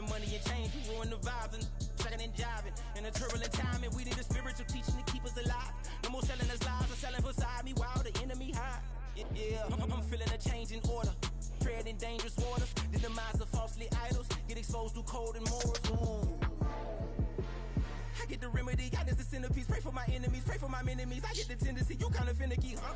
having money and change, you ruin the vibes and sucking and jiving. In a turbulent time, and we need a spiritual teaching to keep us alive. No more selling us lies or selling beside me while the enemy hide. Yeah, I'm feeling a change in order. Treading dangerous waters, the demise of falsely idols, get exposed through code and morals. Ooh. I get the remedy, God is the centerpiece. Pray for my enemies, pray for my enemies. I get the tendency, you kinda finicky, huh?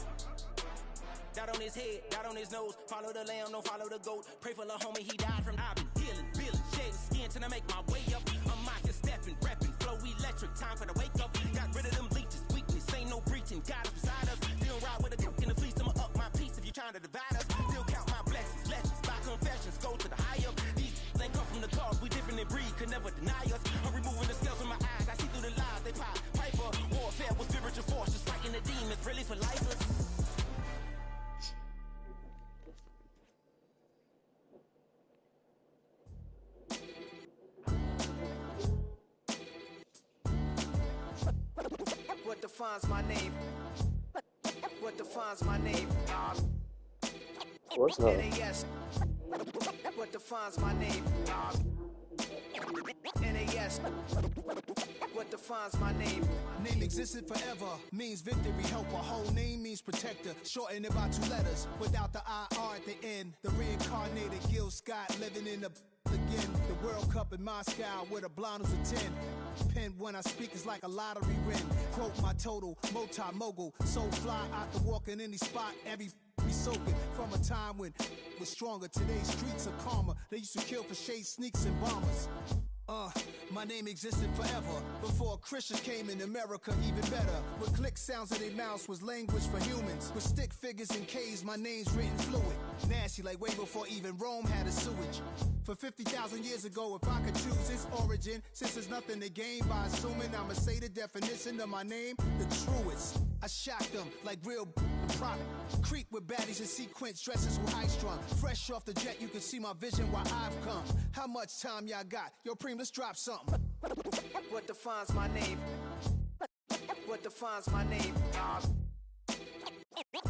Dot on his head, dot on his nose. Follow the lamb, don't follow the goat. Pray for the homie, he died from. I've been healing, feeling, shedding skin till I make my way up. I'm mocking, stepping, repping, flow electric. Time for the wake up. Got rid of them leeches, weakness, ain't no breaching. God is beside us. Still ride with a cook in the fleece. I'ma up my piece if you trying to divide us. Still count my blessings, lessons, by confessions. Go to the high up. These ain't come from the cause. We different in breed, could never deny us. I'm removing the scales from my eyes. I see through the lies they pop. Piper, warfare with spiritual force. Just fighting the demons, really for lifers. What defines my name? What defines my name? What's up? NAS. What defines my name? NAS. What defines my name? Name existed forever, means victory, helper. Whole name means protector, shortened it by 2 letters. Without the IR at the end, the reincarnated Gil Scott living in the again. The World Cup in Moscow with a blonde who's a 10. Pen when I speak is like a lottery win. Quote my total, multi-mogul. So fly, I can walk in any spot, every be soaking. From a time when was stronger, today's streets are calmer. They used to kill for shade sneaks and bombers. My name existed forever. Before Christians came in America, even better. With click sounds in their mouths was language for humans. With stick figures and K's, my name's written fluid. Nasty like way before even Rome had a sewage. For 50,000 years ago, if I could choose its origin, since there's nothing to gain by assuming, I'ma say the definition of my name, the truest. I shocked them like real prop. Creep with baddies in sequence, dresses with high strung. Fresh off the jet, you can see my vision while I've come. How much time y'all got? Yo, Preem, let's drop something. What defines my name? What defines my name?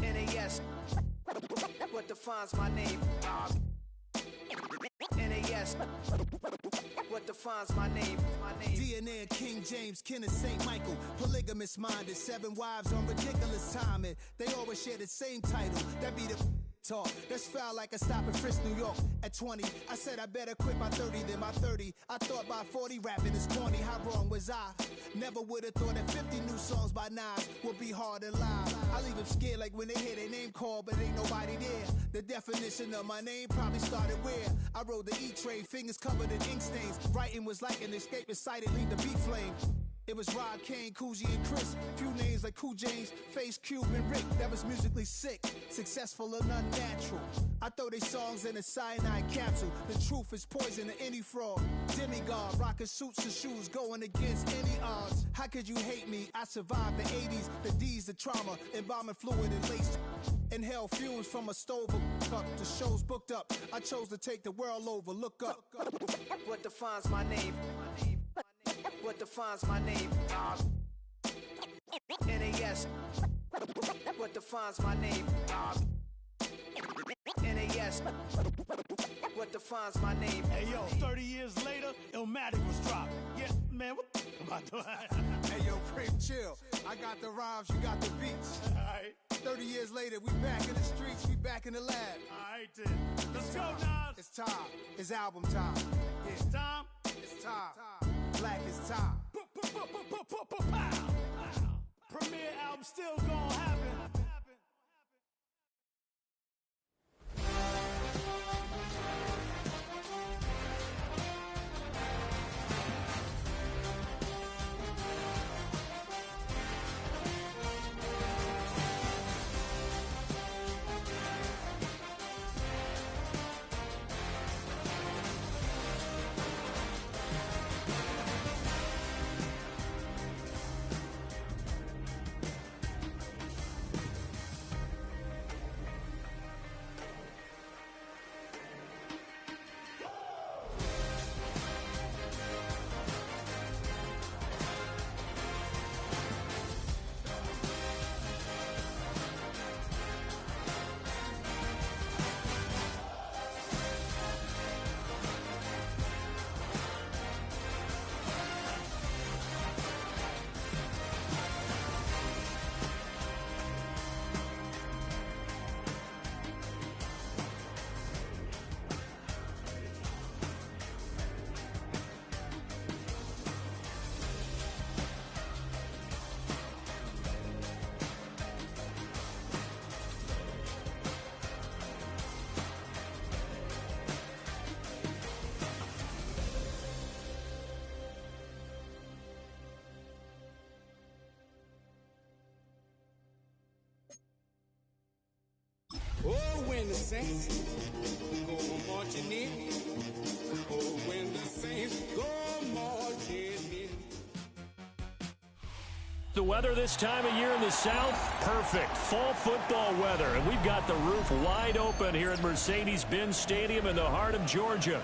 NAS. What defines my name? NAS. What defines my name? DNA of King James, kin of St. Michael. Polygamous minded, 7 wives on ridiculous timing. They always share the same title. That be the talk. That's foul like a stop in Frisk, New York. At 20, I said I better quit by 30 than by 30. I thought by 40 rapping is corny. How wrong was I? Never would have thought that 50 new songs by Nas would be hard and live. I leave them scared like when they hear their name called, but ain't nobody there. The definition of my name probably started where I rode the E-train, fingers covered in ink stains. Writing was like an escape inside it, leave the beat flame. It was Rod, Kane, Coogee, and Chris. Few names like Cool James, Face, Cube, and Rick. That was musically sick, successful and unnatural. I throw they songs in a cyanide capsule. The truth is poison to any fraud. Demigod, rocking suits and shoes, going against any odds. How could you hate me? I survived the 80s, the D's, the trauma, embalming fluid and laced. Inhale fumes from a stove up. The show's booked up. I chose to take the world over. Look up. What defines my name? What defines my name? NAS. What defines my name? NAS. What defines my name? Hey yo, 30 years later, Illmatic was dropped. Yeah, man, what the fuck am I doing? Hey yo, Preem, chill. I got the rhymes, you got the beats. Alright. 30 years later, we back in the streets, we back in the lab. Alright then. Let's go, Nas. It's time. It's album time. Yeah. It's time. It's time. Black is time. Premiere album still gonna happen. when the Saints go marching in. Oh, when the Saints go marching in. The weather this time of year in the South, perfect. Fall football weather. And we've got the roof wide open here at Mercedes-Benz Stadium in the heart of Georgia.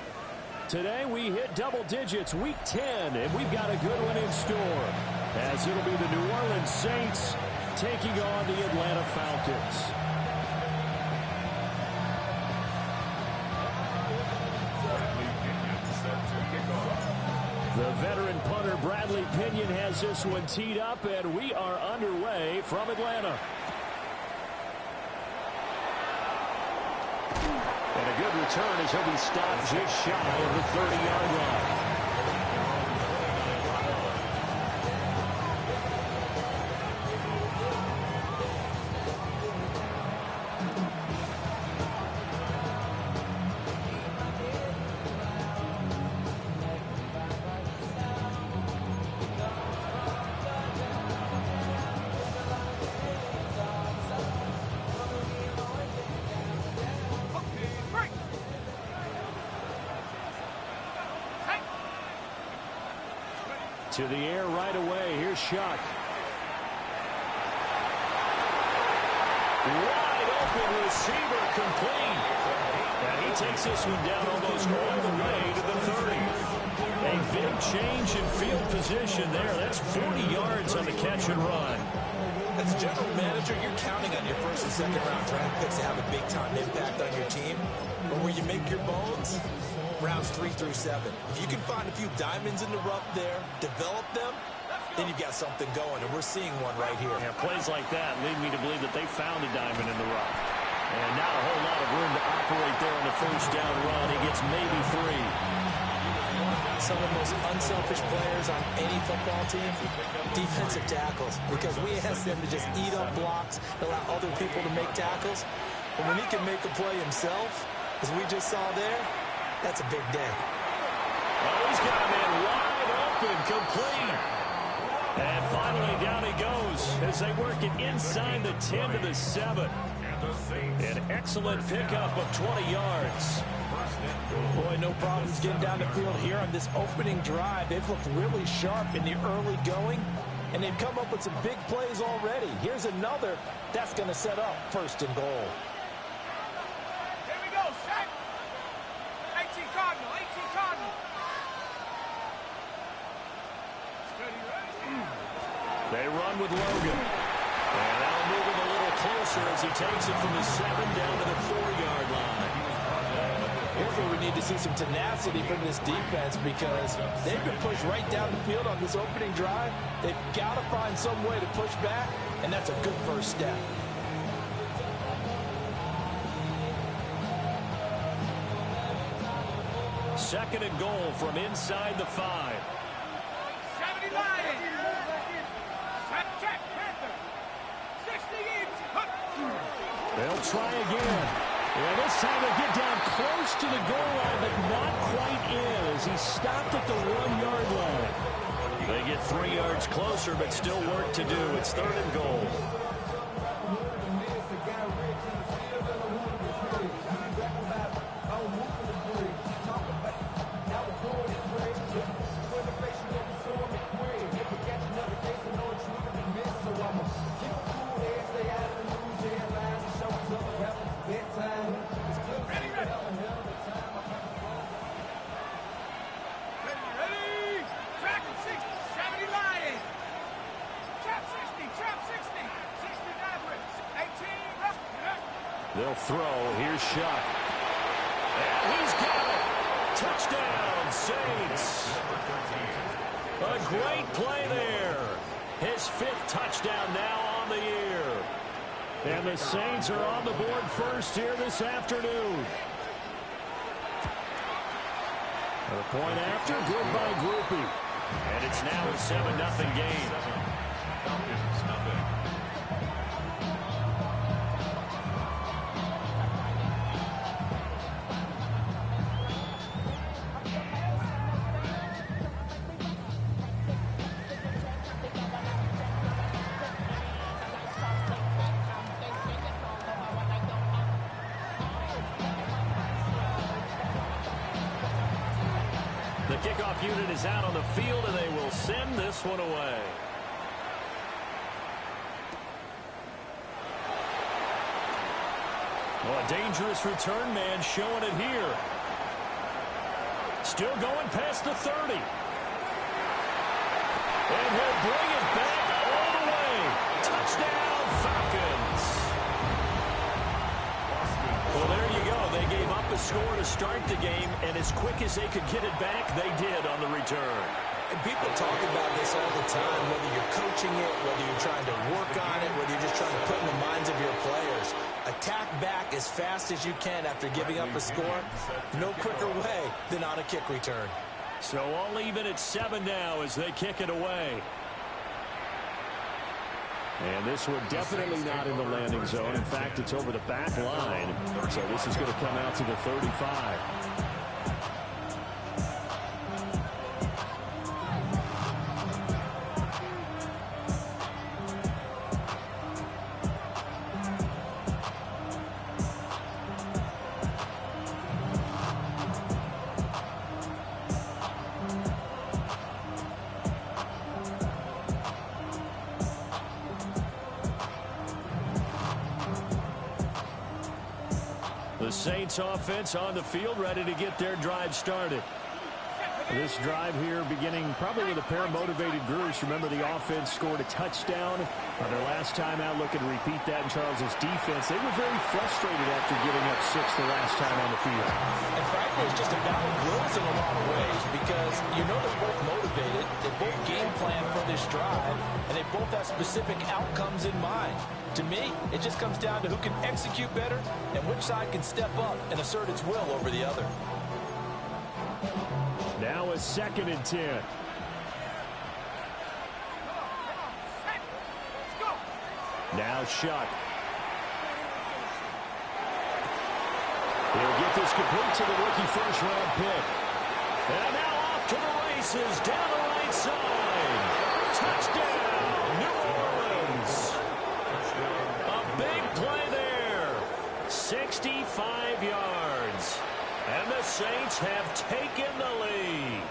Today we hit double digits, week 10, and we've got a good one in store, as it'll be the New Orleans Saints taking on the Atlanta Falcons. The veteran punter Bradley Pinion has this one teed up, and we are underway from Atlanta. And a good return as he'll be stopped just shy of the 30-yard line. To the air right away. Here's Shuck. Wide open receiver complete. And he takes this one down almost all the way to the 30. A big change in field position there. That's 40 yards on the catch and run. As a general manager, you're counting on your first and second round draft picks to have a big-time impact on your team. But where you make your bones, rounds 3 through 7. If you can find a few diamonds in the rough there, develop them, then you've got something going, and we're seeing one right here. Yeah, plays like that lead me to believe that they found a diamond in the rough. And not a whole lot of room to operate there on the first down run. He gets maybe 3. Some of the most unselfish players on any football team, defensive tackles, because we ask them to just eat up blocks, allow other people to make tackles. But when he can make a play himself, as we just saw there, that's a big day. Oh, he's got a man wide open, complete. And finally down he goes as they work it inside the 10 to the 7. An excellent pickup of 20 yards. Boy, no problems getting down the field here on this opening drive. They've looked really sharp in the early going, and they've come up with some big plays already. Here's another that's going to set up first and goal. Here we go, set. 18 Cardinal, 18 Cardinal. They run with Logan. And that'll move him a little closer as he takes it from the 7 down to the 4-yard line. Here's where we need to see some tenacity from this defense, because they've been pushed right down the field on this opening drive. They've got to find some way to push back, and that's a good first step. Second and goal from inside the 5. 70 Lions. Check, Panther. 60 each. They'll try again. And this time they'll get down close to the goal line, but not quite in as he stopped at the 1-yard line. They get 3 yards closer, but still work to do. It's third and goal. They'll throw. Here's Shuck. And he's got it. Touchdown, Saints. A great play there. His 5th touchdown now on the year. And the Saints are on the board first here this afternoon. A point after, good by Groupie. And it's now a 7-0 game. The kickoff unit is out on the field, and they will send this one away. Oh, a dangerous return man showing it here. Still going past the 30. And he'll bring it back all the way. Touchdown, Falcons. Well, there you go. They gave up a score to start the game, and as quick as they could get it back, they did on the return. And people talk about this all the time, whether you're coaching it, whether you're trying to work on it, whether you're just trying to put in the minds of your players. Attack back as fast as you can after giving up a score. No quicker way than on a kick return. So all even at 7 now as they kick it away. And this one definitely not in the landing zone. In fact, it's over the back line. So this is going to come out to the 35. The Saints offense on the field, ready to get their drive started. This drive here beginning probably with a pair of motivated groups. Remember, the offense scored a touchdown on their last time out. Looking to repeat that in Charles' defense. They were very frustrated after giving up 6 the last time on the field. And frankly, it's just a battle of wills in a lot of ways because you know they're both motivated. They both game plan for this drive, and they both have specific outcomes in mind. To me, it just comes down to who can execute better and which side can step up and assert its will over the other. Now a 2nd and 10. Now Shuck. He'll get this complete to the rookie first-round pick. And now off to the races down the right side. Touchdown, New Orleans. A big play there. 65 yards. And the Saints have taken the lead.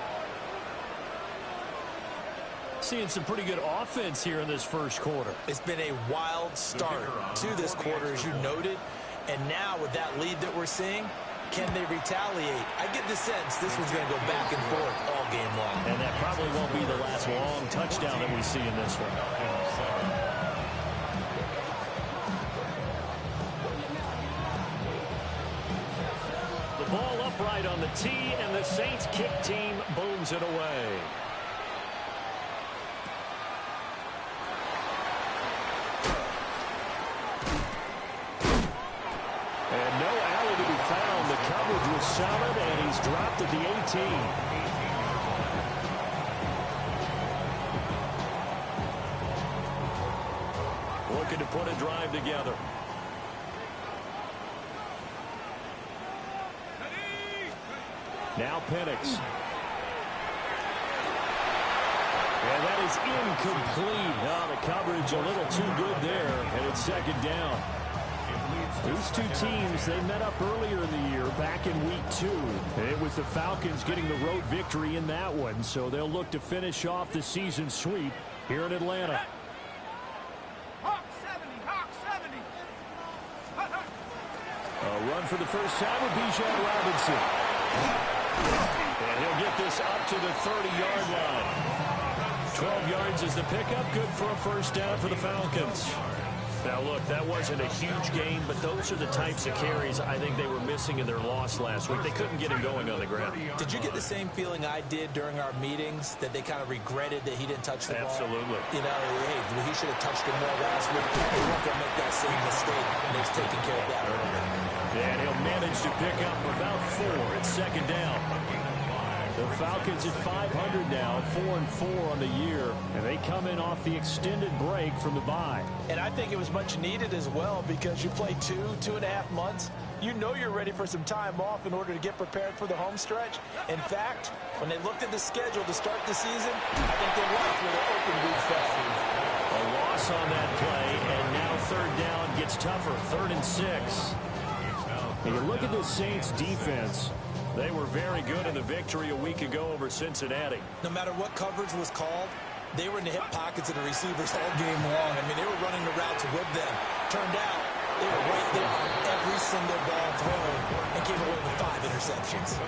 Seeing some pretty good offense here in this first quarter. It's been a wild start to this quarter, as you noted. And now with that lead that we're seeing, can they retaliate? I get the sense this one's going to go back and forth all game long. And that probably won't be the last long touchdown that we see in this one. The ball upright on the tee, and the Saints kick team booms it away. And no alley to be found. The coverage was solid, and he's dropped at the 18. Looking to put a drive together. Now Penix. And that is incomplete. Now the coverage a little too good there, and it's 2nd down. These two teams, they met up earlier in the year, back in week 2. And it was the Falcons getting the road victory in that one, so they'll look to finish off the season sweep here in Atlanta. Hawk 70, Hawk 70. A run for the first time with Bijan Robinson. And he'll get this up to the 30-yard line. 12 yards is the pickup. Good for a first down for the Falcons. Now, look, that wasn't a huge gain, but those are the types of carries I think they were missing in their loss last week. They couldn't get him going on the ground. Did you get the same feeling I did during our meetings, that they kind of regretted that he didn't touch the ball? Absolutely. You know, hey, he should have touched it more last week. They weren't going to make that same mistake, and he's taking care of that earlier. And he'll manage to pick up about 4. It's 2nd down. The Falcons at 500 now, 4-4 on the year, and they come in off the extended break from the bye. And I think it was much needed as well because you play 2.5 months. You know you're ready for some time off in order to get prepared for the home stretch. In fact, when they looked at the schedule to start the season, I think they liked where their open week fell. A loss on that play, and now 3rd down gets tougher, 3rd and 6. And you look at the Saints defense. They were very good in the victory a week ago over Cincinnati. No matter what coverage was called, they were in the hip pockets of the receivers all game long. I mean, they were running the routes with them. Turned out they were right there on every single ball thrown and came away with 5 interceptions.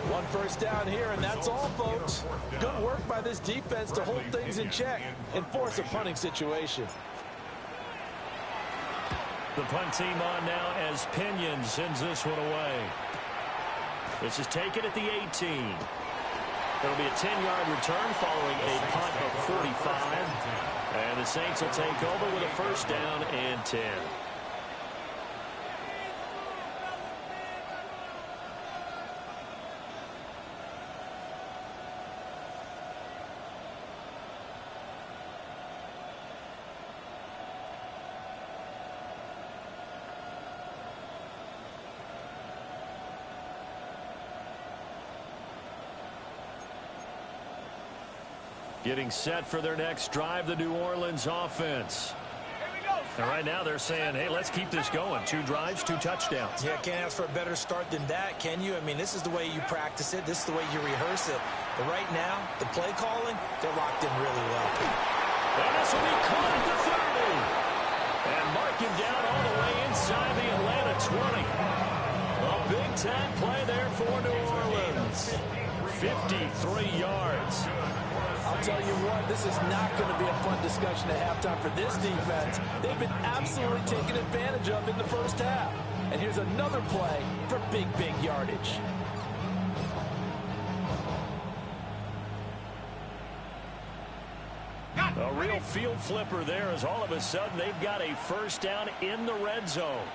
1 first down here, and that's all, folks. Good work by this defense to hold things in check and force a punting situation. The punt team on now as Pinion sends this one away. This is taken at the 18. It'll be a 10-yard return following a punt of 45. And the Saints will take over with a first down and 10. Getting set for their next drive, the New Orleans offense. And right now they're saying, hey, let's keep this going. 2 drives, 2 touchdowns. Yeah, can't ask for a better start than that, can you? I mean, this is the way you practice it. This is the way you rehearse it. But right now, the play calling, they're locked in really well. And this will be caught at the 30. And mark him down all the way inside the Atlanta 20. A big time play there for New Orleans. 53 yards. I'll tell you what, this is not going to be a fun discussion at halftime for this defense. They've been absolutely taken advantage of in the first half. And here's another play for big yardage. A real field flipper there as all of a sudden they've got a first down in the red zone.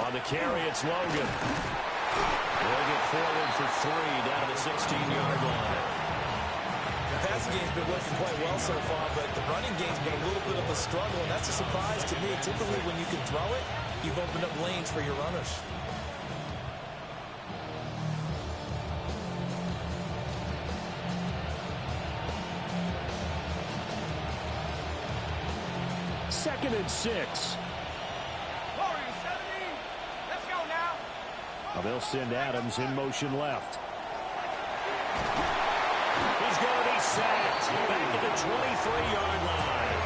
On the carry, it's Logan. They'll get forward for 3 down to the 16-yard line. The passing game's been working quite well so far, but the running game's been a little bit of a struggle, and that's a surprise to me. Typically, when you can throw it, you've opened up lanes for your runners. Second and 6. They'll send Adams in motion left. He's going to be sacked back at the 23-yard line.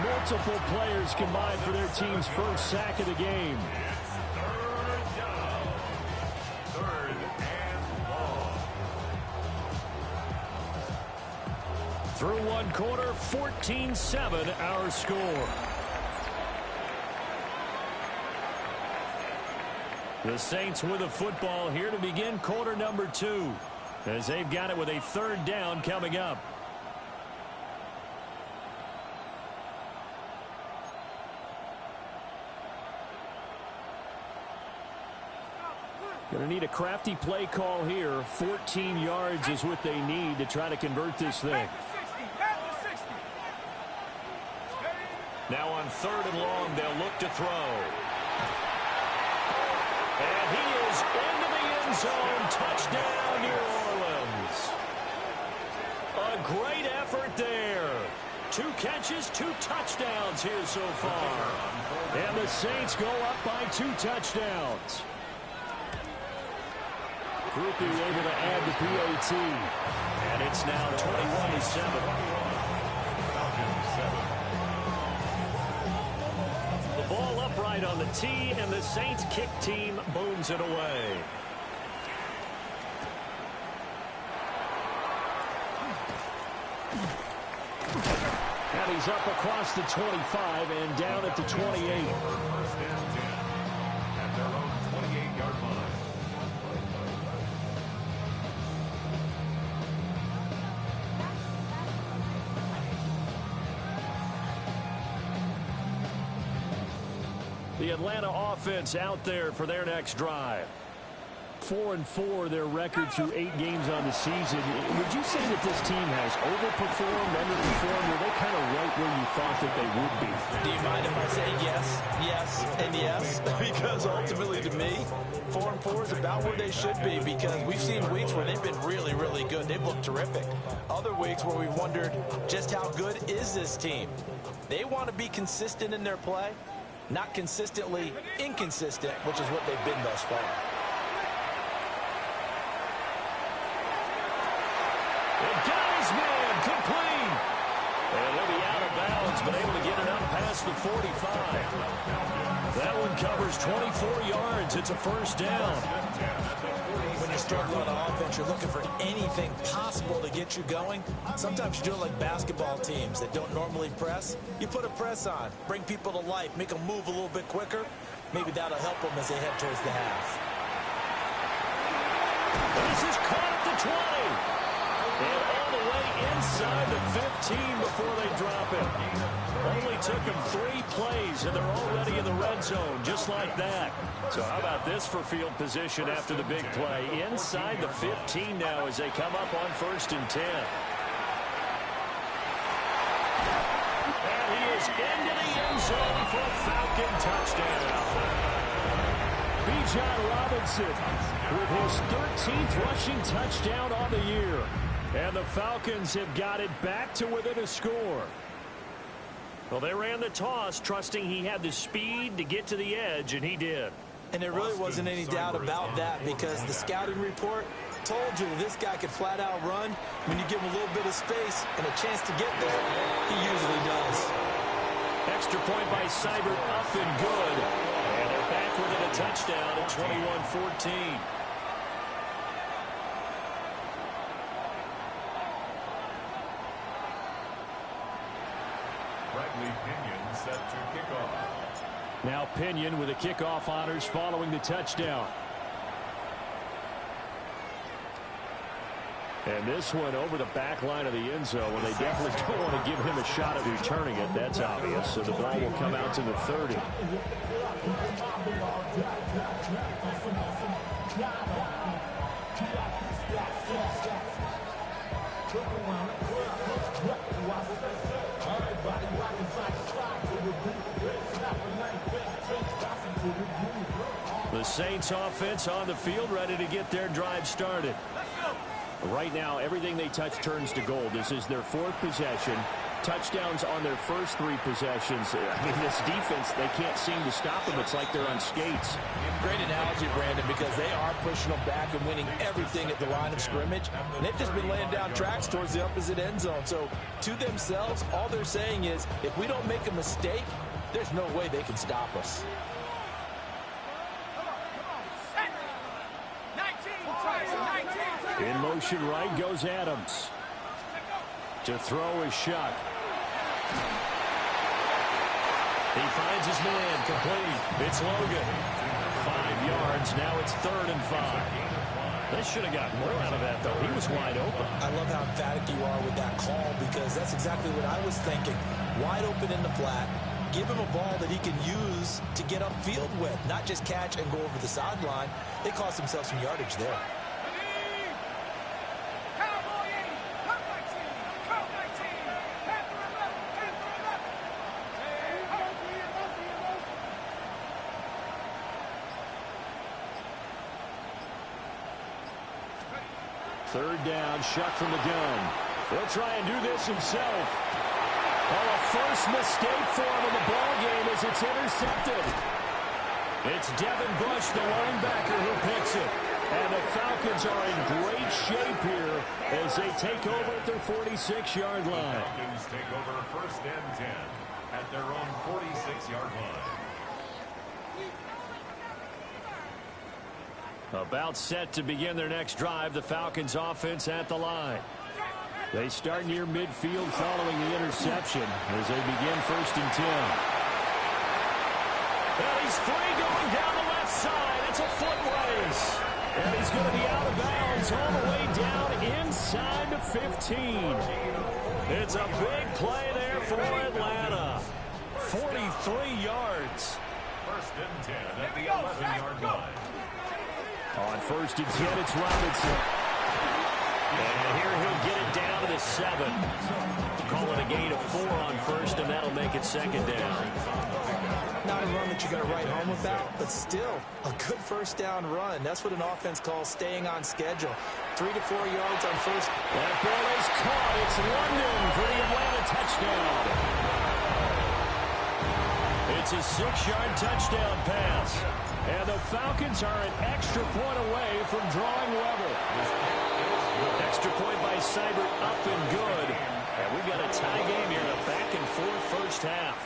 Multiple players combined for their team's first sack of the game. Through 1 quarter, 14-7 our score. The Saints with a football here to begin quarter number 2 as they've got it with a 3rd down coming up. Going to need a crafty play call here. 14 yards is what they need to try to convert this thing. Now on 3rd and long, they'll look to throw. And he is into the end zone. Touchdown, New Orleans. A great effort there. 2 catches, 2 touchdowns here so far. And the Saints go up by 2 touchdowns. Groupie able to add the PAT. And it's now 21-7. Ball upright on the tee, and the Saints kick team booms it away. And he's up across the 25 and down at the 28. At their own 28-yard line. The Atlanta offense out there for their next drive. 4-4 their record through 8 games on the season. Would you say that this team has overperformed, underperformed, or are they kind of right where you thought that they would be? Do you mind if I say yes, yes, and yes? Because ultimately to me, 4-4 is about where they should be, because we've seen weeks where they've been really good. They've looked terrific. Other weeks where we've wondered just how good is this team. They want to be consistent in their play. Not consistently inconsistent, which is what they've been thus far. And got his man complete. And he'll be out of bounds, but able to get it up past the 45. That one covers 24 yards. It's a first down. When you're struggling on offense, you're looking for anything possible to get you going. Sometimes you do it like basketball teams that don't normally press. You put a press on, bring people to life, make them move a little bit quicker. Maybe that'll help them as they head towards the half. This is caught at the 20. And all the way inside the 15 before they drop it. Only took them 3 plays, and they're already in the red zone, just like that. So how about this for field position after the big play? Inside the 15 now as they come up on 1st and 10. And he is into the end zone for a Falcon touchdown. Bijan Robinson with his 13th rushing touchdown on the year. And the Falcons have got it back to within a score. Well, they ran the toss, trusting he had the speed to get to the edge, and he did. And there really wasn't any doubt about that because the scouting report told you this guy could flat out run. When you give him a little bit of space and a chance to get there, he usually does. Extra point by Seibert, up and good. And they're back within a touchdown at 21-14. Bradley Pinion set to kick off. Now Pinion with the kickoff honors following the touchdown. And this one over the back line of the end zone when they definitely don't want to give him a shot at returning it. That's obvious. So the ball will come out to the 30. The Saints offense on the field, ready to get their drive started. Right now, everything they touch turns to gold. This is their 4th possession. Touchdowns on their first 3 possessions. I mean, this defense, they can't seem to stop them. It's like they're on skates. Great analogy, Brandon, because they are pushing them back and winning everything at the line of scrimmage. And they've just been laying down tracks towards the opposite end zone. So, to themselves, all they're saying is, if we don't make a mistake, there's no way they can stop us. In motion right goes Adams. To throw is Shuck. He finds his man, complete. It's Logan. 5 yards, now it's 3rd and 5. They should have got more out of that, though. He was wide open. I love how emphatic you are with that call because that's exactly what I was thinking. Wide open in the flat. Give him a ball that he can use to get upfield with, not just catch and go over the sideline. They cost themselves some yardage there. Third down, Shuck from the gun. He'll try and do this himself. Oh, a first mistake for him in the ball game as it's intercepted. It's Devin Bush, the linebacker, who picks it. And the Falcons are in great shape here as they take over at their 46-yard line. Falcons take over 1st and 10 at their own 46-yard line. About set to begin their next drive, the Falcons offense at the line. They start near midfield following the interception as they begin 1st and 10. And he's free going down the left side. It's a foot race. And he's going to be out of bounds all the way down inside the 15. It's a big play there for Atlanta. 43 yards. 1st and 10 at the 11-yard line. On 1st and 10, it's Robinson. And here he'll get it down to the 7. Call it a gain of 4 on 1st, and that'll make it 2nd down. Not a run that you're going to write home about, but still a good 1st down run. That's what an offense calls staying on schedule. 3 to 4 yards on 1st. That ball is caught. It's London for the Atlanta touchdown. It's a 6-yard touchdown pass. And the Falcons are an extra point away from drawing level. Extra point by Seibert, up and good. And we've got a tie game here, a back-and-forth first half.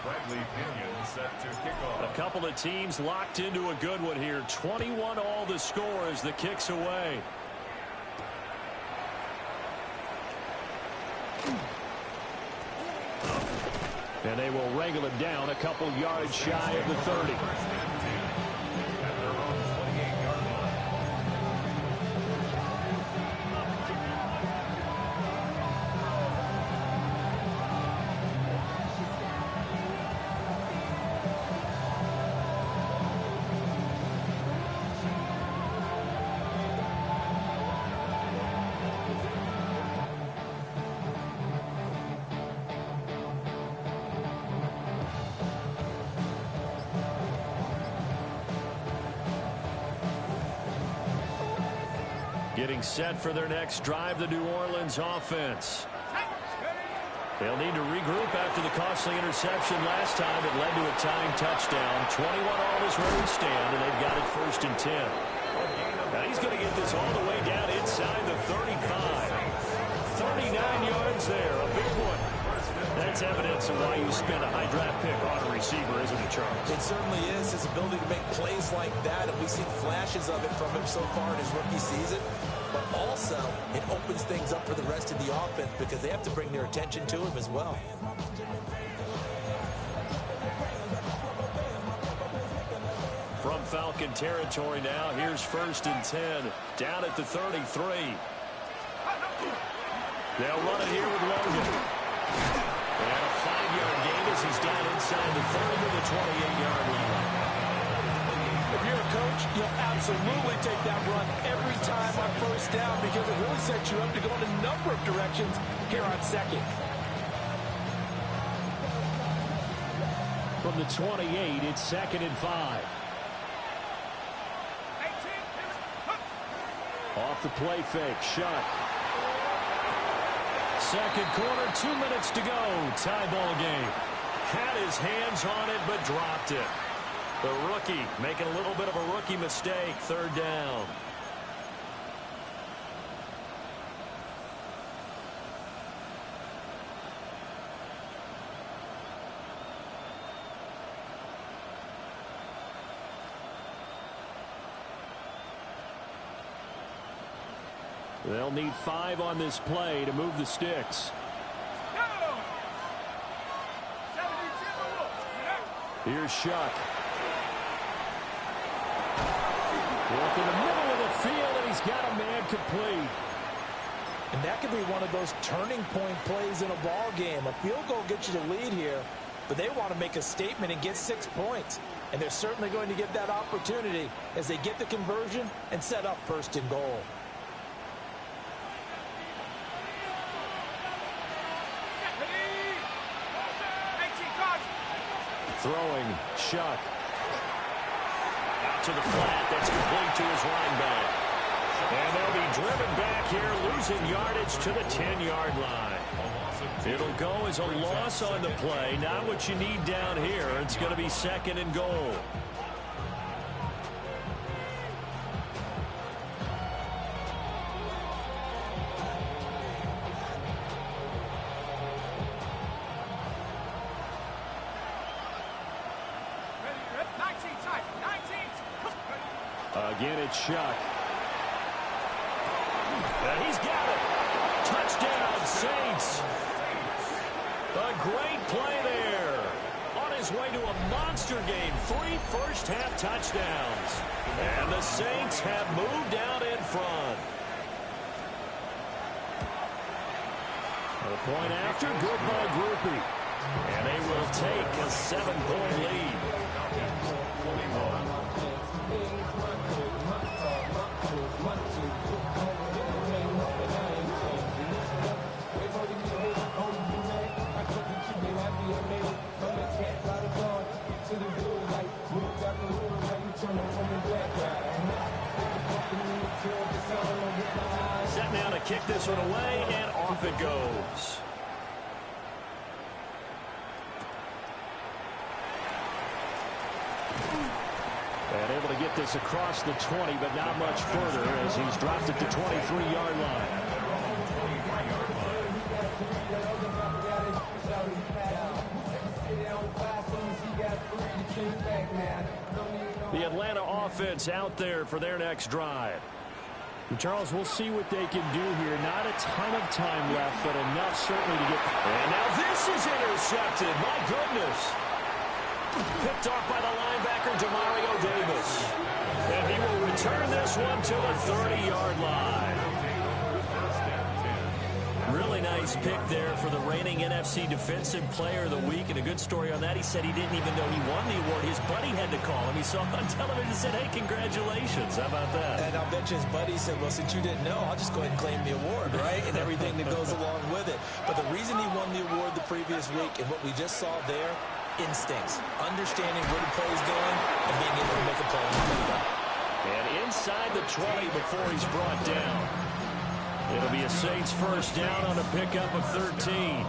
Bradley Pinion set to kick off. A couple of teams locked into a good one here. 21 all the score as the kick's away. And they will wrangle it down a couple yards shy of the 30. Getting set for their next drive, the New Orleans offense. They'll need to regroup after the costly interception last time. It led to a tying touchdown. 21 all is where we stand, and they've got it 1st and 10. Now he's going to get this all the way down inside the 35. 39 yards there, a big one. That's evidence of why you spend a high draft pick on a receiver, isn't it, Charles? It certainly is. His ability to make plays like that, and we've seen flashes of it from him so far in his rookie season. But also, it opens things up for the rest of the offense because they have to bring their attention to him as well. From Falcon territory now, here's 1st and 10. Down at the 33. They'll run it here with Logan. And a 5-yard gain as he's down inside the 30 to the 28-yard line. If you're a coach, you'll absolutely take that run every time on 1st down because it really sets you up to go in a number of directions here on 2nd. From the 28, it's 2nd and 5. Off the play fake, Shuck. Second quarter, 2 minutes to go. Tie ball game. Had his hands on it, but dropped it. The rookie making a little bit of a rookie mistake. 3rd down. They'll need 5 on this play to move the sticks. Here's Shuck. Work in the middle of the field, and he's got a man complete. And that could be one of those turning point plays in a ball game. A field goal gets you the lead here, but they want to make a statement and get 6 points. And they're certainly going to get that opportunity as they get the conversion and set up 1st and goal. Throwing, Shuck. Out to the flat, that's complete to his running back. And they'll be driven back here, losing yardage to the 10-yard line. It'll go as a loss on the play, not what you need down here. It's going to be 2nd and goal. Again, it's Shuck. And he's got it. Touchdown, Saints. A great play there. On his way to a monster game. 3 first-half touchdowns. And the Saints have moved out in front. A point after, good by Grupe. And they will take a 7-point lead. Set now to kick this one away, and off it goes. this across the 20, but not much further as he's dropped it to 23-yard line. The Atlanta offense out there for their next drive. And Charles, we'll see what they can do here. Not a ton of time left, but enough certainly to get... And now this is intercepted. My goodness. Picked off by the linebacker, Demario Davis. And he will return this one to the 30-yard line. Really nice pick there for the reigning NFC Defensive Player of the Week. And a good story on that. He said he didn't even know he won the award. His buddy had to call him. He saw him on television and said, hey, congratulations. How about that? And I'll bet you his buddy said, well, since you didn't know, I'll just go ahead and claim the award, right? And everything that goes along with it. But the reason he won the award the previous week and what we just saw there, instincts. Understanding where the play is going and being able to make a play on the playback. And inside the 20 before he's brought down. It'll be a Saints first down on a pickup of 13.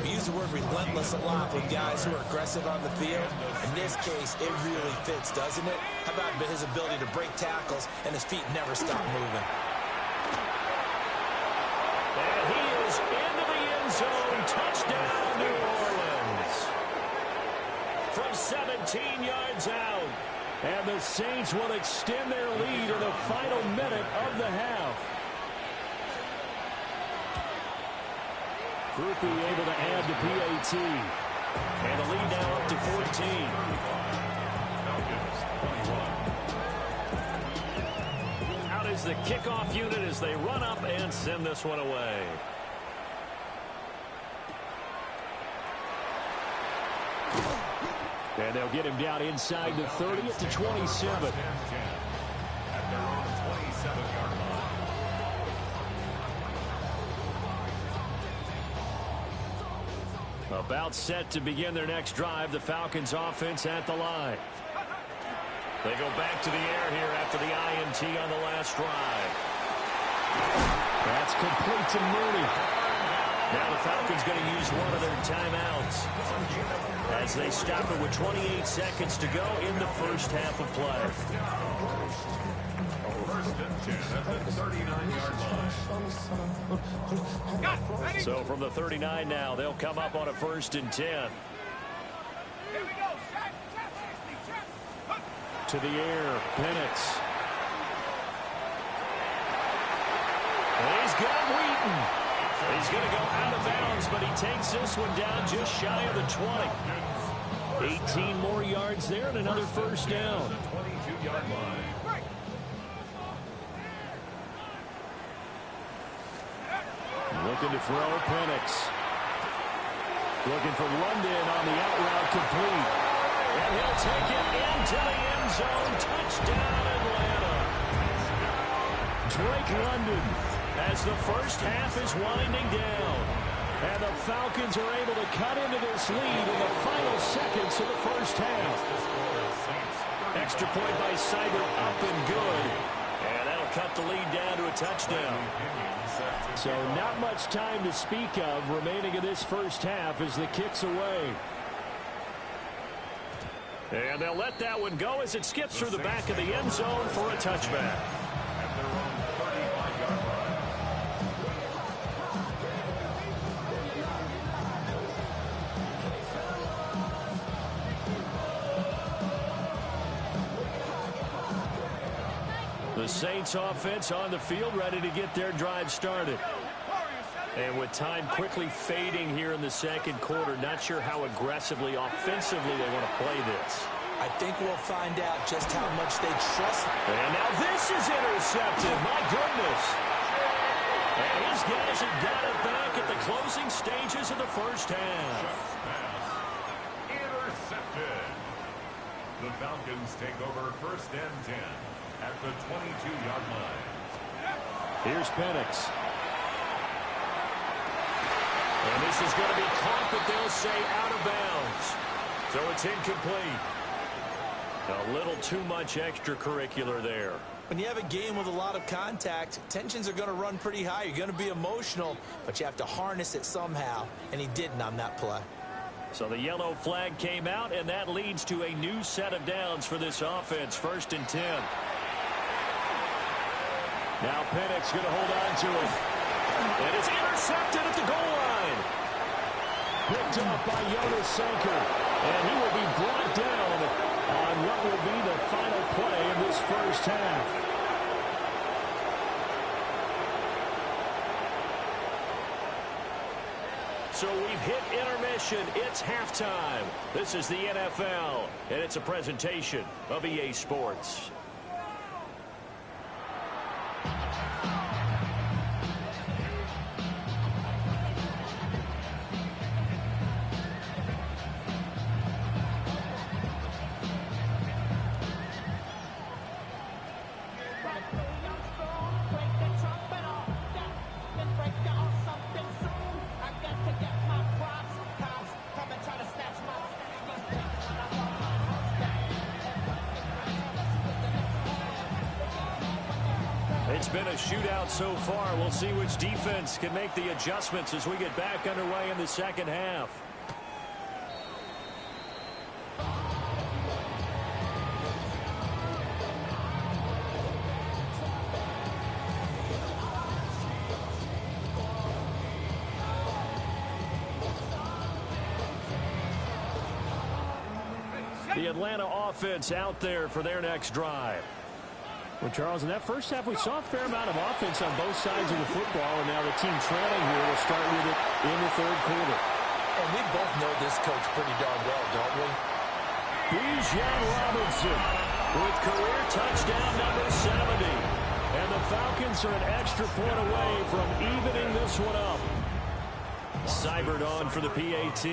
We use the word relentless a lot with guys who are aggressive on the field. In this case, it really fits, doesn't it? How about his ability to break tackles and his feet never stop moving? And he is into the end zone. Touchdown, New Orleans. From 17 yards out. And the Saints will extend their lead in the final minute of the half. Grupe able to add to PAT. And the lead now up to 14. Out is the kickoff unit as they run up and send this one away. And they'll get him down inside the 30 to 27. At their own 27-yard line. About set to begin their next drive, the Falcons offense at the line. They go back to the air here after the INT on the last drive. That's complete to Mooney. Now the Falcons going to use one of their timeouts as they stop it with 28 seconds to go in the first half of play. First and 10 at the 39-yard line. So from the 39 now, they'll come up on a first and 10. Here we go. To the air, Penix. And he's got Wheaton. He's going to go out of bounds, but he takes this one down just shy of the 20. 18 more yards there and another first down. 22-yard line. Looking to throw, Penix. Looking for London on the out route complete. And he'll take it into the end zone. Touchdown, Atlanta. Drake London as the first half is winding down. And the Falcons are able to cut into this lead in the final seconds of the first half. Extra point by Seibert up and good. And that'll cut the lead down to a touchdown. So not much time to speak of remaining in this first half as the kick's away. And they'll let that one go as it skips through the back of the end zone for a touchback. At their own 35-yard line. The Saints offense on the field ready to get their drive started. And with time quickly fading here in the second quarter, not sure how aggressively, offensively they want to play this. I think we'll find out just how much they trust. And now this is intercepted. My goodness. And his guys have got it back at the closing stages of the first half. Intercepted. The Falcons take over first and 10 at the 22-yard line. Here's Penix. And this is going to be caught, but they'll say out of bounds. So it's incomplete. A little too much extracurricular there. When you have a game with a lot of contact, tensions are going to run pretty high. You're going to be emotional, but you have to harness it somehow, and he didn't on that play. So the yellow flag came out, and that leads to a new set of downs for this offense. 1st and 10. Now Penix going to hold on to it. And it's intercepted at the goal line. Picked up by Jonas Sanker. And he will be brought down on what will be the final play of this first half. So we've hit intermission. It's halftime. This is the NFL, and it's a presentation of EA Sports. It's been a shootout so far. We'll see which defense can make the adjustments as we get back underway in the second half. The Atlanta offense out there for their next drive. Well, Charles, in that first half, we saw a fair amount of offense on both sides of the football, and now the team trailing here will start with it in the third quarter. And we both know this coach pretty darn well, don't we? Bijan Robinson with career touchdown number 70. And the Falcons are an extra point away from evening this one up. Seibert on for the PAT.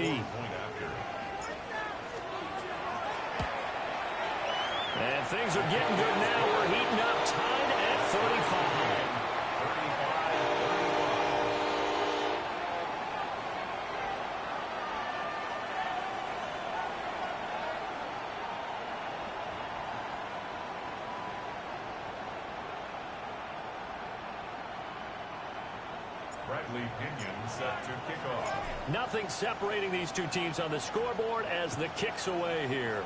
And things are getting good now. We're heating up, tied at 35. Bradley Pinion set to kick off. Nothing separating these two teams on the scoreboard as the kick's away here.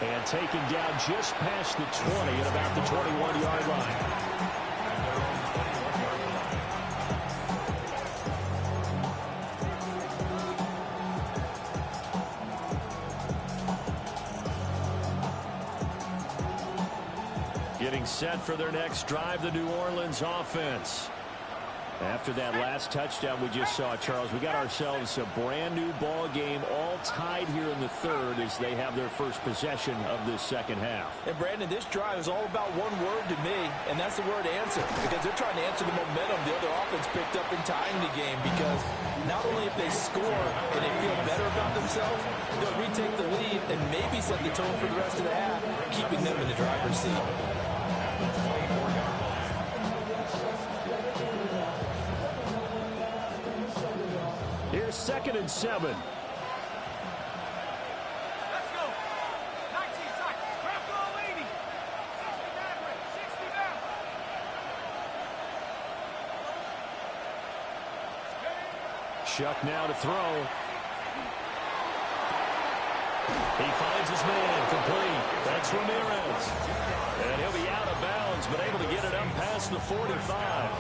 And taken down just past the 20 at about the 21-yard line. Getting set for their next drive, the New Orleans offense. After that last touchdown we just saw, Charles, we got ourselves a brand new ball game, all tied here in the third as they have their first possession of this second half. And Brandon, this drive is all about one word to me, and that's the word answer, because they're trying to answer the momentum the other offense picked up in tying the game, because not only if they score and they feel better about themselves, they'll retake the lead and maybe set the tone for the rest of the half, keeping them in the driver's seat. Here's 2nd and 7. Let's go. 19 side. Grab goal, lady. 60 down, 60 down. Shuck now to throw. He finds his man complete. That's Ramirez. And he'll be out of bounds, but able to get it up past the 45.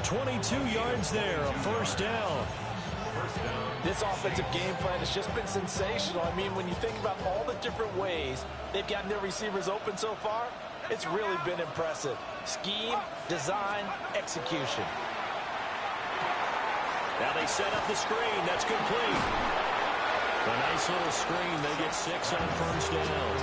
22 yards there, a first down. This offensive game plan has just been sensational. I mean, when you think about all the different ways they've gotten their receivers open so far, it's really been impressive. Scheme, design, execution. Now they set up the screen. That's complete. A nice little screen. They get 6 on first down.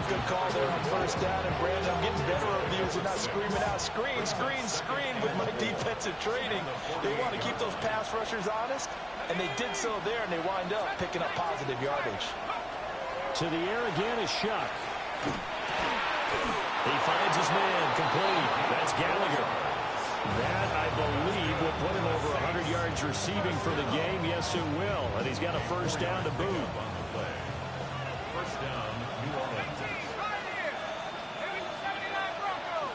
Good call there on first down. And Brandon, I'm getting better reviews and not screaming out, screen, screen, screen with my defensive training. They want to keep those pass rushers honest, and they did so there, and they wind up picking up positive yardage. To the air again is Shuck. He finds his man complete. That's Gallagher. That, I believe, will put him over 100 yards receiving for the game. Yes, it will. And he's got a first down to boot. First down, New Orleans. Right here. 79 Broncos.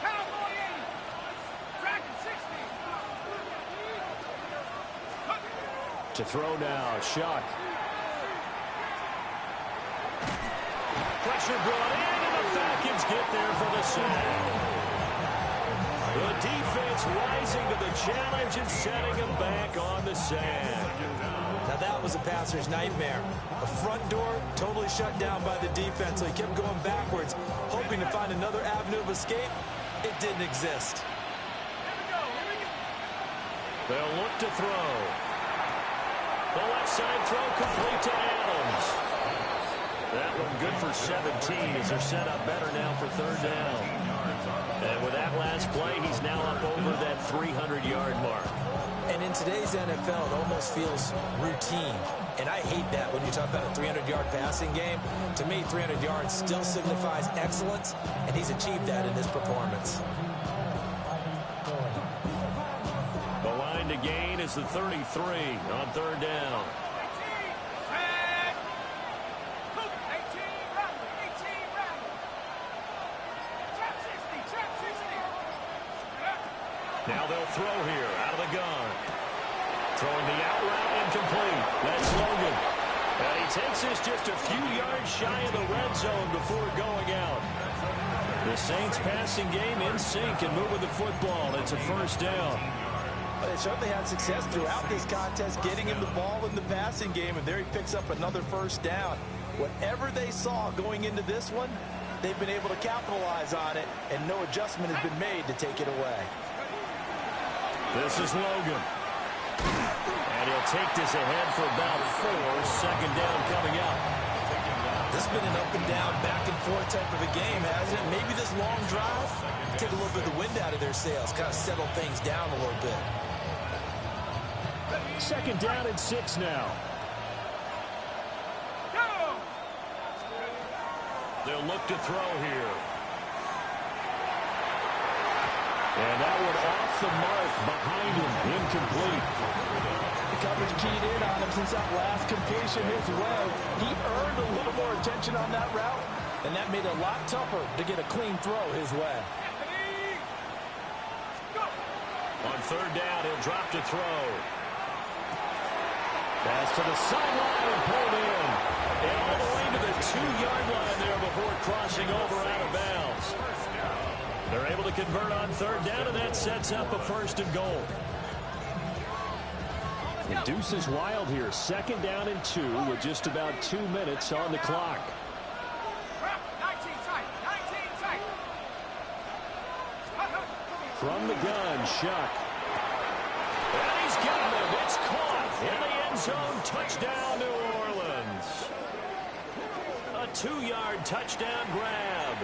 Cowboy 80. To throw now, Shuck. Pressure brought in, and the Falcons get there for the sack. The defense rising to the challenge and setting them back on the sack. Now that was a passer's nightmare. The front door totally shut down by the defense, so he kept going backwards, hoping to find another avenue of escape. It didn't exist. They'll look to throw. The left side throw complete to Adams. That one good for 17 as they're set up better now for third down. And with that last play, he's now up over that 300-yard mark. And in today's NFL, it almost feels routine. And I hate that when you talk about a 300-yard passing game. To me, 300 yards still signifies excellence, and he's achieved that in his performance. The line to gain is the 33 on third down. Now they'll throw here out of the gun. Throwing the out route incomplete. That's Logan. And he takes this just a few yards shy of the red zone before going out. The Saints passing game in sync and moving the football. It's a first down. They certainly had success throughout this contest getting him the ball in the passing game, and there he picks up another first down. Whatever they saw going into this one, they've been able to capitalize on it, and no adjustment has been made to take it away. This is Logan. And he'll take this ahead for about 4. Second down coming up. This has been an up and down, back and forth type of a game, hasn't it? Maybe this long drive, take a little bit of the wind out of their sails, kind of settle things down a little bit. Second down and 6 now. They'll look to throw here. And that one off the mark behind him, incomplete. The coverage keyed in on him since that last completion his way. He earned a little more attention on that route, and that made it a lot tougher to get a clean throw his way. On third down, he'll drop to throw. Pass to the sideline and pulled in. And all the way to the 2-yard line there before crossing over out of bounds. They're able to convert on third down, and that sets up a first and goal. The deuce is wild here. Second down and 2 with just about 2 minutes on the clock. 19 tight. From the gun, Shuck. And he's got it. It's caught in the end zone. Touchdown, New Orleans. A 2-yard touchdown grab.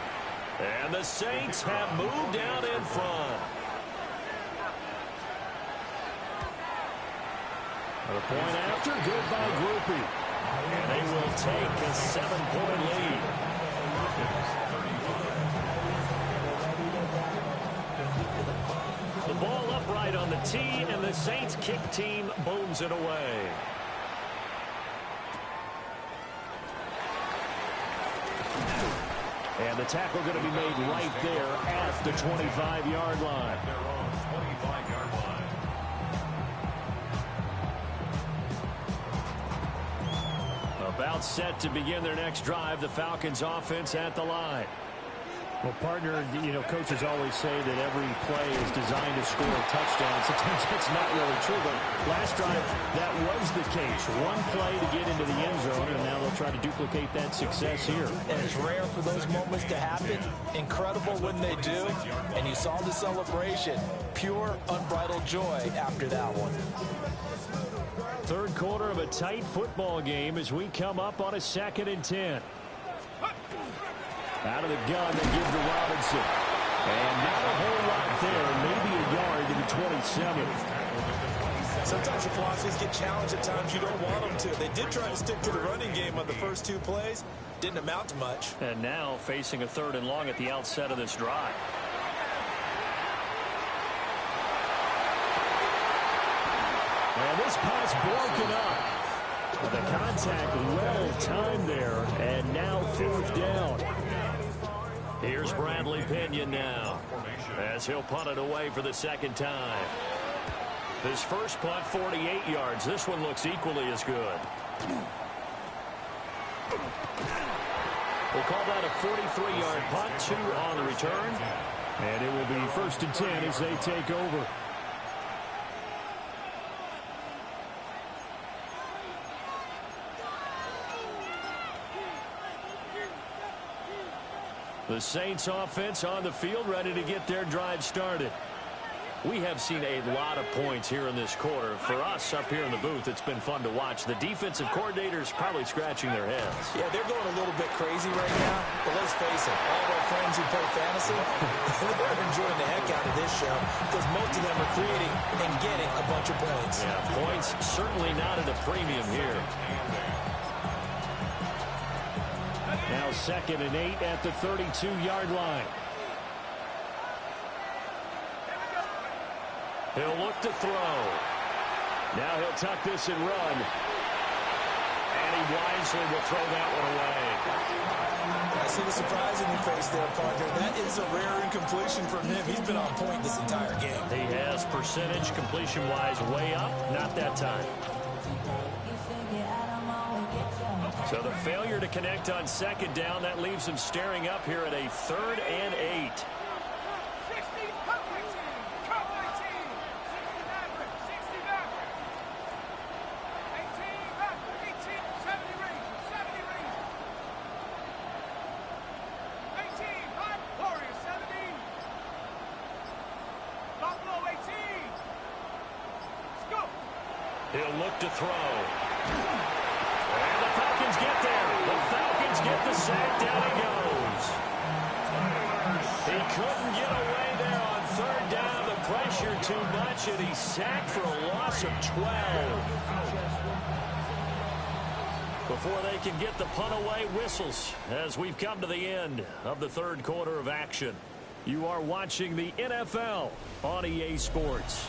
And the Saints have moved down in front. The point after, good by Grupe. And they will take a 7-point lead. The ball upright on the tee, and the Saints kick team booms it away. And the tackle going to be made right there at the 25-yard line. About set to begin their next drive, the Falcons offense at the line. Well, partner, you know, coaches always say that every play is designed to score a touchdown. Sometimes that's not really true, but last drive, that was the case. One play to get into the end zone, and now they'll try to duplicate that success here. And it's rare for those moments to happen. Incredible when they do. And you saw the celebration. Pure, unbridled joy after that one. Third quarter of a tight football game as we come up on a 2nd and 10. Out of the gun, they give to Robinson. And not a whole lot there, maybe a yard to the 27. Sometimes your philosophies get challenged at times you don't want them to. They did try to stick to the running game on the first 2 plays. Didn't amount to much. And now facing a 3rd and long at the outset of this drive. And this pass broken up. The contact well timed there, and now 4th down. Here's Bradley Pinion now, as he'll punt it away for the 2nd time. His first punt, 48 yards. This one looks equally as good. We'll call that a 43-yard punt, 2 on the return. And it will be 1st and 10 as they take over. The Saints offense on the field, ready to get their drive started. We have seen a lot of points here in this quarter. For us up here in the booth, it's been fun to watch. The defensive coordinators probably scratching their heads. Yeah, they're going a little bit crazy right now. But let's face it, all of our friends who play fantasy, they're enjoying the heck out of this show because most of them are creating and getting a bunch of points. Yeah, points certainly not at a premium here. Now 2nd and 8 at the 32-yard line. He'll look to throw. Now he'll tuck this and run. And he wisely will throw that one away. I see the surprise in your face there, partner. That is a rare incompletion from him. He's been on point this entire game. He has percentage completion-wise way up. Not that time. So the failure to connect on 2nd down, that leaves him staring up here at a 3rd and 8. He'll look to throw. And the Falcons get there. The Falcons get the sack. Down he goes. He couldn't get away there on 3rd down. The pressure too much, and he's sacked for a loss of 12. Before they can get the punt away, whistles as we've come to the end of the 3rd quarter of action. You are watching the NFL on EA Sports.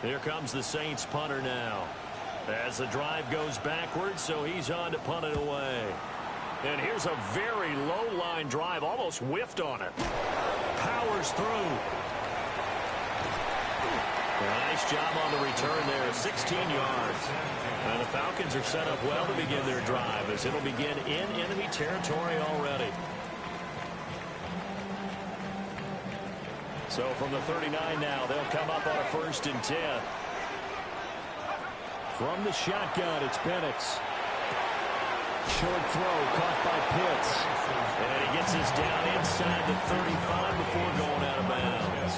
Here comes the Saints punter now. As the drive goes backwards, so he's on to punt it away. And here's a very low-line drive, almost whiffed on it. Powers through. Nice job on the return there, 16 yards. And the Falcons are set up well to begin their drive as it'll begin in enemy territory already. So from the 39 now, they'll come up on a 1st and 10. From the shotgun, it's Penix. Short throw caught by Pitts. And he gets this down inside the 35 before going out of bounds.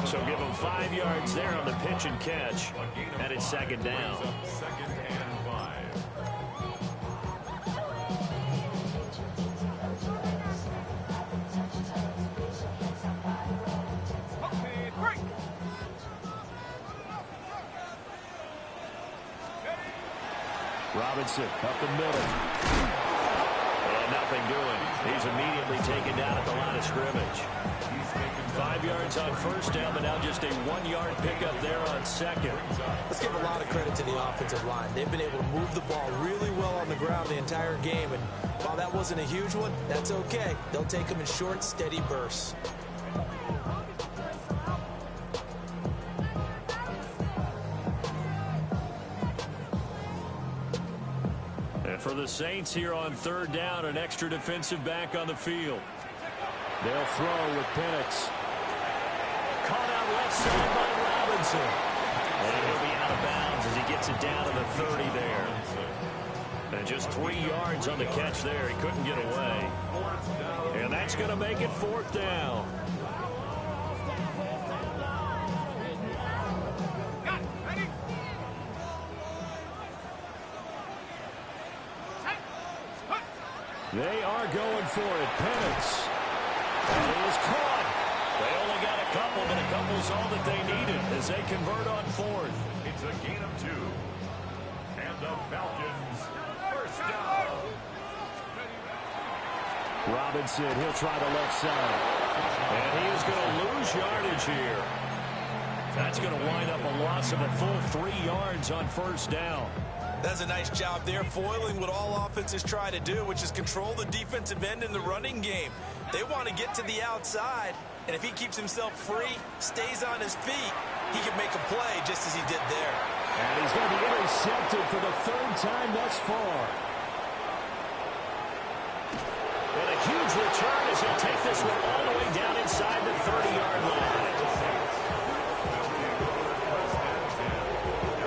So give him 5 yards there on the pitch and catch. And it's 2nd down. 2nd and 5. Robinson up the middle. And nothing doing. He's immediately taken down at the line of scrimmage. 5 yards on 1st down, but now just a 1-yard pickup there on 2nd. Let's give a lot of credit to the offensive line. They've been able to move the ball really well on the ground the entire game. And while that wasn't a huge one, that's okay. They'll take them in short, steady bursts. For the Saints here on 3rd down, an extra defensive back on the field. They'll throw with Penix. Caught out left side by Robinson. And he'll be out of bounds as he gets it down to the 30 there. And just 3 yards on the catch there. He couldn't get away. And that's going to make it 4th down. They are going for it. Penix. And it is caught. They only got a couple, but a couple's all that they needed as they convert on 4th. It's a gain of 2. And the Falcons, 1st down. Robinson, he'll try the left side. And he is going to lose yardage here. That's going to wind up a loss of a full 3 yards on first down. That's a nice job there, foiling what all offenses try to do, which is control the defensive end in the running game. They want to get to the outside, and if he keeps himself free, stays on his feet, he can make a play just as he did there. And he's going to be intercepted for the 3rd time thus far. And a huge return as he'll take this one all the way down inside the 30-yard line.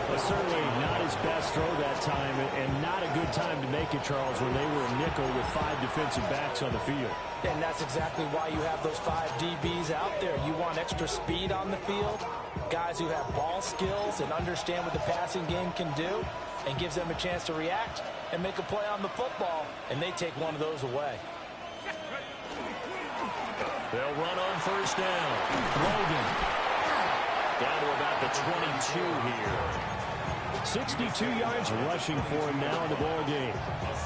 But certainly not his best throw that time, and not a good time to make it, Charles, when they were a nickel with 5 defensive backs on the field. And that's exactly why you have those 5 DBs out there. You want extra speed on the field, guys who have ball skills and understand what the passing game can do, and gives them a chance to react and make a play on the football, and they take one of those away. They'll run on first down. Logan down to about the 22 here. 62 yards rushing for him now in the ball game.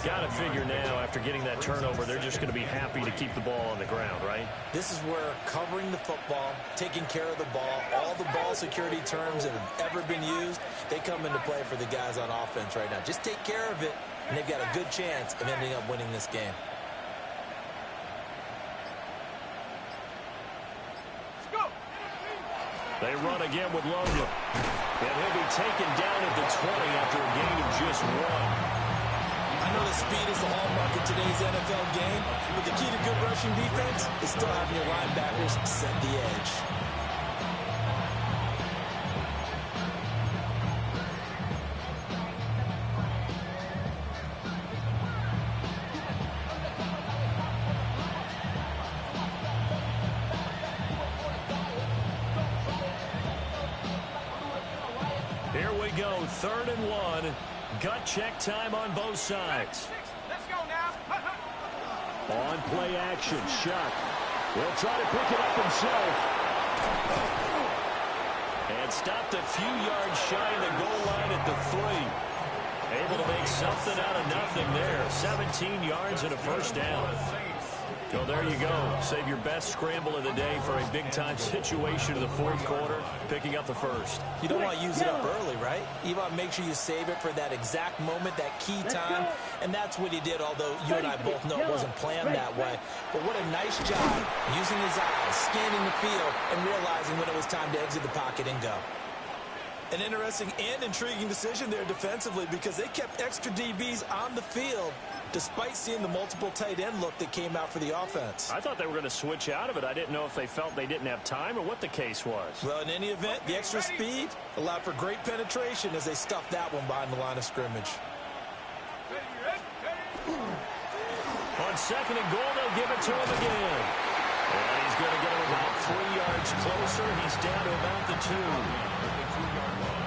Got to figure now, after getting that turnover, they're just going to be happy to keep the ball on the ground, right? This is where covering the football, taking care of the ball, all the ball security terms that have ever been used, they come into play for the guys on offense right now. Just take care of it, and they've got a good chance of ending up winning this game. They run again with Logan. And he'll be taken down at the 20 after a gain of just 1. I know the speed is the hallmark of today's NFL game, but the key to good rushing defense is still having your linebackers set the edge. Here we go, 3rd and 1. Gut check time on both sides. Let's go now. On play action, Shuck. He'll try to pick it up himself. And stopped a few yards shy of the goal line at the 3. Able to make something out of nothing there. 17 yards and a first down. Well, there you go. Save your best scramble of the day for a big-time situation in the 4th quarter, picking up the 1st. You don't want to use it up early, right? You want to make sure you save it for that exact moment, that key time, and that's what he did, although you and I both know it wasn't planned that way. But what a nice job using his eyes, scanning the field, and realizing when it was time to exit the pocket and go. An interesting and intriguing decision there defensively because they kept extra DBs on the field despite seeing the multiple tight end look that came out for the offense. I thought they were going to switch out of it. I didn't know if they felt they didn't have time or what the case was. Well, in any event, the extra speed allowed for great penetration as they stuffed that one behind the line of scrimmage. On 2nd and goal, they'll give it to him again. And he's going to get him about 3 yards closer. He's down to about the 2.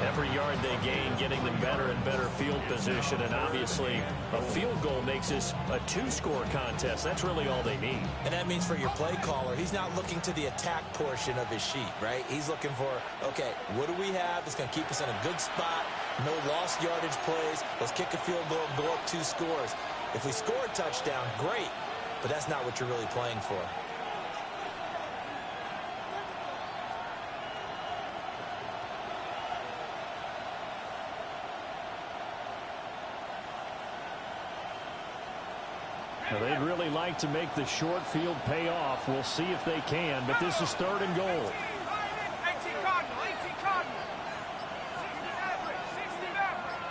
Every yard they gain, getting them better and better field position. And obviously, a field goal makes this a 2-score contest. That's really all they need. And that means for your play caller, he's not looking to the attack portion of his sheet, right? He's looking for, okay, what do we have that's going to keep us in a good spot? No lost yardage plays. Let's kick a field goal and go up 2 scores. If we score a touchdown, great. But that's not what you're really playing for. Now, they'd really like to make the short field pay off. We'll see if they can, but this is 3rd and goal. 18 Cardinal, 18 Cardinal. 60 average.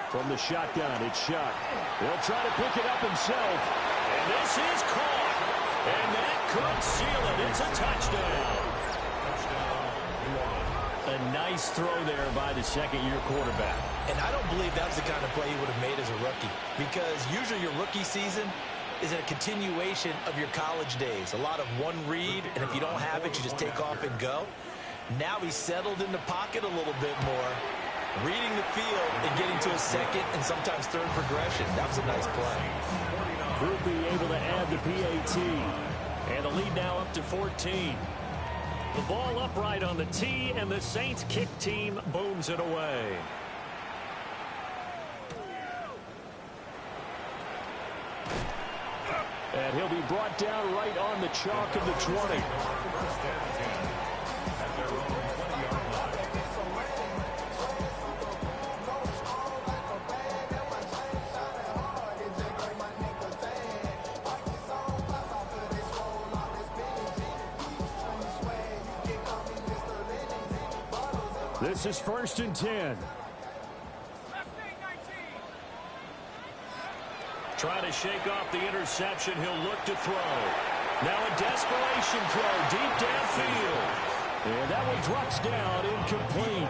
From the shotgun, it's Shuck. He'll try to pick it up himself. And this is caught. And that could seal it. It's a touchdown. A nice throw there by the 2nd-year quarterback. And I don't believe that was the kind of play he would have made as a rookie, because usually your rookie season is a continuation of your college days. A lot of one read, and if you don't have it, you just take off and go. Now he's settled in the pocket a little bit more, reading the field and getting to a 2nd and sometimes 3rd progression. That was a nice play. Grupe able to add the PAT. And the lead now up to 14. The ball upright on the tee, and the Saints kick team booms it away. And he'll be brought down right on the chalk of the 20. This is 1st and 10. Trying to shake off the interception. He'll look to throw. Now a desperation throw deep downfield. And that one drops down, incomplete.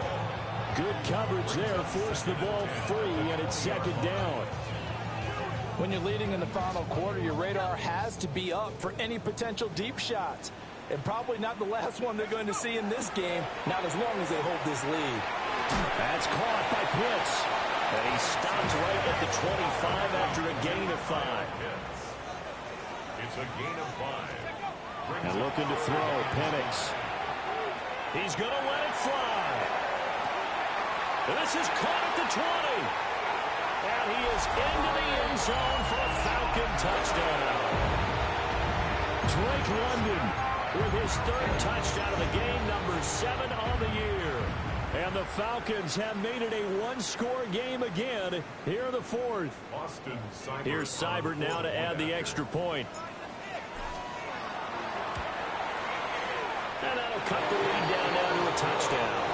Good coverage there. Forced the ball free, and it's 2nd down. When you're leading in the final quarter, your radar has to be up for any potential deep shots. And probably not the last one they're going to see in this game, not as long as they hold this lead. That's caught by Pitts. And he stops right at the 25 after a gain of 5. It's a gain of 5. And looking to throw, Penix. He's going to let it fly. And this is caught at the 20. And he is into the end zone for a Falcon touchdown. Drake London with his 3rd touchdown of the game, number 7 on the year. And the Falcons have made it a one-score game again here in the 4th. Here's Seibert now to add the extra point. And that'll cut the lead down now to a touchdown.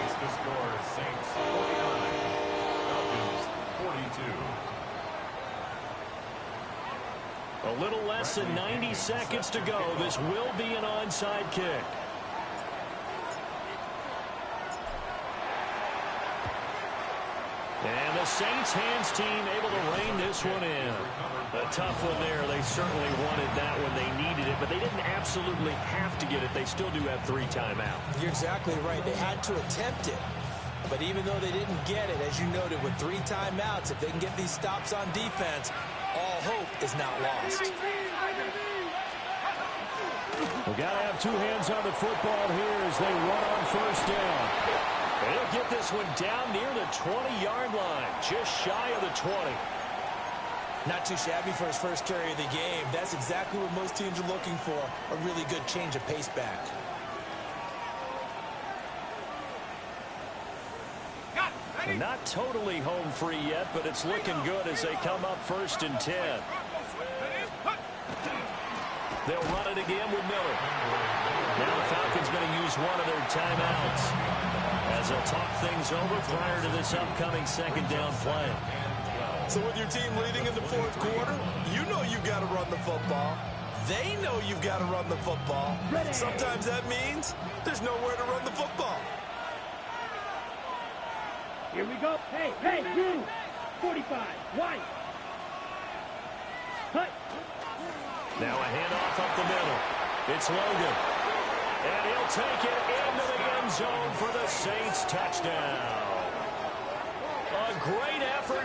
Makes the score Saints 49, Falcons 42. A little less than 90 seconds to go. This will be an onside kick. And the Saints hands team able to rein this one in. A tough one there. They certainly wanted that when they needed it, but they didn't absolutely have to get it. They still do have 3 timeouts. You're exactly right. They had to attempt it. But even though they didn't get it, as you noted, with 3 timeouts, if they can get these stops on defense, all hope is not lost. We've got to have 2 hands on the football here as they run on 1st down. They'll get this one down near the 20-yard line, just shy of the 20. Not too shabby for his first carry of the game. That's exactly what most teams are looking for, a really good change of pace back. And not totally home free yet, but it's looking good as they come up 1st and 10. They'll run it again with Miller. Now the Falcons going to use one of their timeouts as they'll talk things over prior to this upcoming 2nd down play. So with your team leading in the 4th quarter, you know you've got to run the football. They know you've got to run the football. Sometimes that means there's nowhere to run the football. Here we go. Hey, you! 45, white. Cut. Now a handoff up the middle. It's Logan. And he'll take it into the end zone for the Saints touchdown. A great effort